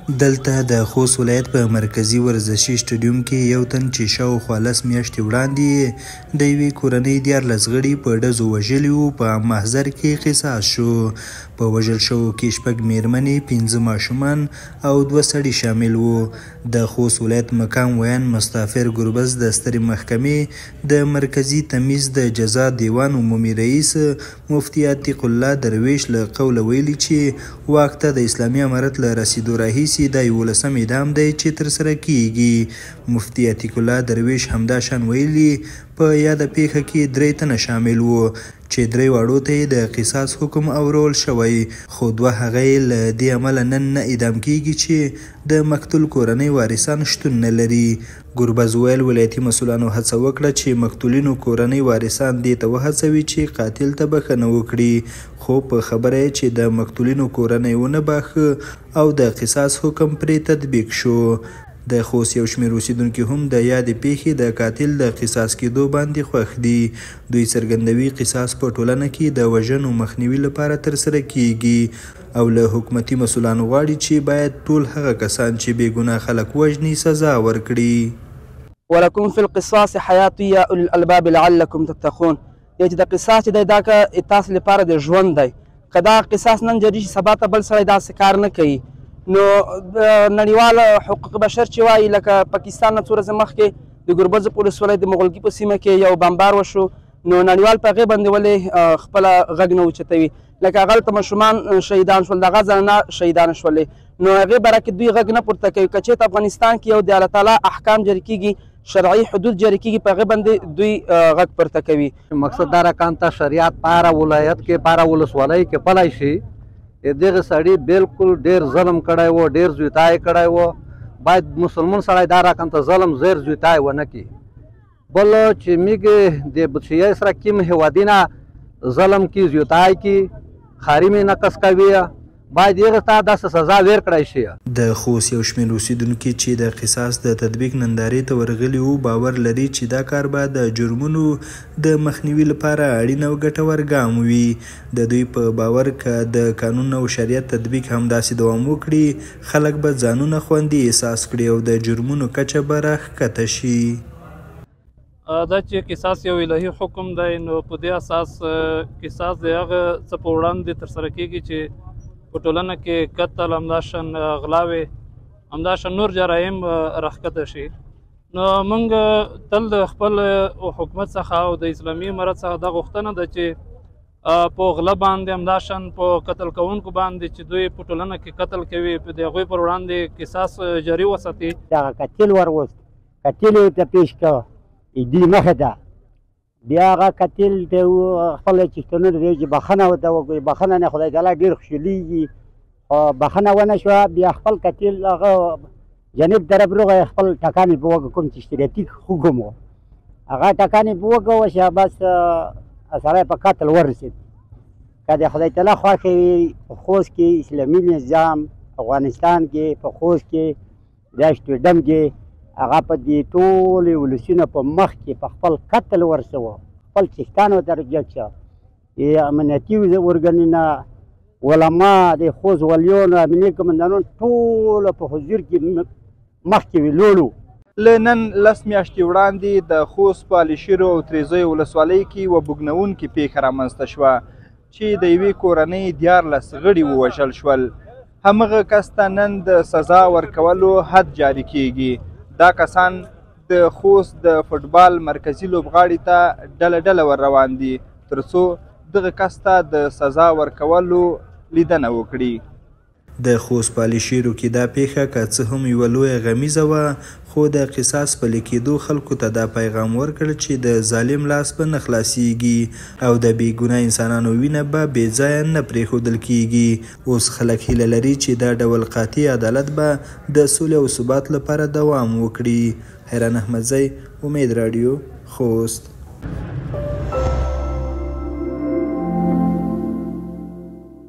دلته د خوست ولایت په مرکزی ورزشي سټیډیوم کې یو تن چې شاوخوا 10 میاشتې وړاندې د یوې کورنۍ 14 غړي په ډزو وژلي وو په محضر کې قصاص شو. په وژل شوو کې 6 میرمنې، 15 ماشومان او 2 سړي شامل وو. د خوست ولایت مقام ویان مستغفر ګربز د سترې محکمې د مرکزي تمیز د جزا دیوان عمومي رئیس مفتي عتیق الله درویش له قوله ویلي چې واک ته د اسلامي امارت له رسیدو راهیسې دا 11 اعدام دی چې ترسره کیږي. مفتي عتیق الله درویش همدا شان ویلي په یاده پیښه کې 3 تنه شامل وو چې 3 واړو ته د قصاص حکم اورول شوی، خو 2 هغه له دې عمله نن نه اعدام کیږي چې د مقتول کورنۍ وارثان شتون نه لري. ګربز ویل ولایتي مسؤلانو هڅه وکړه چې مقتولینو کورنۍ وارثان دې ته وهڅوي چې قاتل ته بخښنه وکړي، خو په خبره چې د مقتولینو کورنۍ ونه باخه او د قصاص حکم پرې تطبیق شو. د خوست یو شمېر اوسیدونکي هم د یادې پیښې د قاتل د قصاص کېدو باندې خوښ دي. دوی څرګندوي قصاص په ټولنه کې د وژنو مخنیوي لپاره ترسره کیږي او له حکومتي مسؤلانو غواړي چې باید ټول هغه کسان چې بې ګناه خلک وژني سزا ورکړي. ولکم فی القصاص حیات یا اولی الالباب لعلکم تتقون. چې د قصاص چې دی دا که تاسو لپاره د ژوند دی، که دا قصاص نن جدي شي سبا ته بل سړی داسې کار نه کوي. نو نړیوال حقوق بشر چې وایي لکه پاکستان نه څو ورځې مخکې د ګربز په ولسوالۍ د مغلګي په سیمه کې یو بمبار وشو، نو نړیوال په هغې باندې ولې خپله غږ نه اوچتوي؟ لکه هغلته ماشومان شهیدان شول، دغه زنانه شهیدان شولې، نو هغې باره کې دوی غږ نه پورته کوي. که چېرته افغانستان کې یو د الله تعالی احکام جاري کېږي، شرعي حدود جاري کېږي، په هغې باندې دوی غږ پورته کوي. مقصد دا راکان ته شریعت په هره ولایت کې په هره ولسوالۍ کې پلی شي. دغه سړي بالکل ډېر ظلم کړی و، ډېر زویتای کړی و. باید مسلمان سړی دا راکان ته ظلم زیر زویتای ونه کړي. بل چې میږي د بچیای سره کیم هیوادینه ظلم کی زیوتای کی خاري مې نقص کوي، باید یې ته داسې سزا ور کړی شي. د خوست یو شمېر اوسیدونکي چې د قصاص د تطبیق نندارې ته ورغلي وو باور لري چې دا کار به د جرمونو د مخنیوي لپاره اړین او ګټور ګام وي. د دوی په باور که د قانون او شریعت تطبیق همداسې دوام وکړي، خلک به ځانونه خوندي احساس کړي او د جرمونو کچه به راښکته شي. دا چې قصاص یو الهي حکم دی، نو په دې اساس قصاص د هغه څه په وړاندې ترسره کیږي چې په ټولنه کې قتل، همداشان غلاوې، همداشان نور جرایم راښکته شي. نو موږ تل د خپل حکومت څخه او د اسلامي امارت څخه دا غوښتنه ده چې په غله باندې، همداشان په قتل کوونکو باندې چې دوی په ټولنه کې قتل کوي، د هغوی پر وړاندې قصاص جاري وساتي. دغه قتل وروست، قتل یې ته پیش کړه، دې مخه ده، بیا هغه قتل ته خپل چښتنونه دی چې بخښنه ورته وکړي، بخښنه نه خدای تعالی ډېر خوشحالېږي. بخښنه ونه شوه، بیا خپل قتل هغه جانب طرف روغی خپل ټکانې په وکړه، کوم چې اشتراکي حکم و هغه ټکانې په وکړه چې بس سړی په قتل ورسېد. که د خدای تعالی خوښه وي په خوست کې اسلامي نظام افغانستان کې په خوست کې دا سټیډیم کې هغه په دې ټولې ولسونو په مخ کې په خپل قتل ورسوه، خپل چښتان ورته رجعت شه. امنیتي ارګانونه، علما، د خوست ولیانو، امنیتي قمندانان ټول په حضور کې مخکې ولاړو. له نن 10 میاشتې وړاندې د خوست په علشیرو او تریزیو ولسوالۍ کې یوه بوږنوونکې پیښه رامنځته شوه چې د یوې کورنۍ 14 غړي ووژل شول. همغه کس ته نن د سزا ورکولو حد جاري کیږي. دا کسان د خوست د فوټبال مرکزي لوبغاړي ته ډله ډله ور روان دي تر څو دغه کس ته د سزا ورکولو لیدنه وکړي. د خوست په علشیرو کې دا پیښه که څه هم یوه لویه غمیزه وه، خو د قصاص پلي کېدو خلکو ته دا پیغام ورکړ چې د ظالم لاس به نه خلاصیږي او د بې ګناه انسانانو وینه به بې ځایه نه پرېښودل کیږي. اوس خلک هیله لري چې دا ډول قاطع عدالت به د سولې او ثبات لپاره دوام وکړي. حیران احمدزی، امید راډیو، خوست.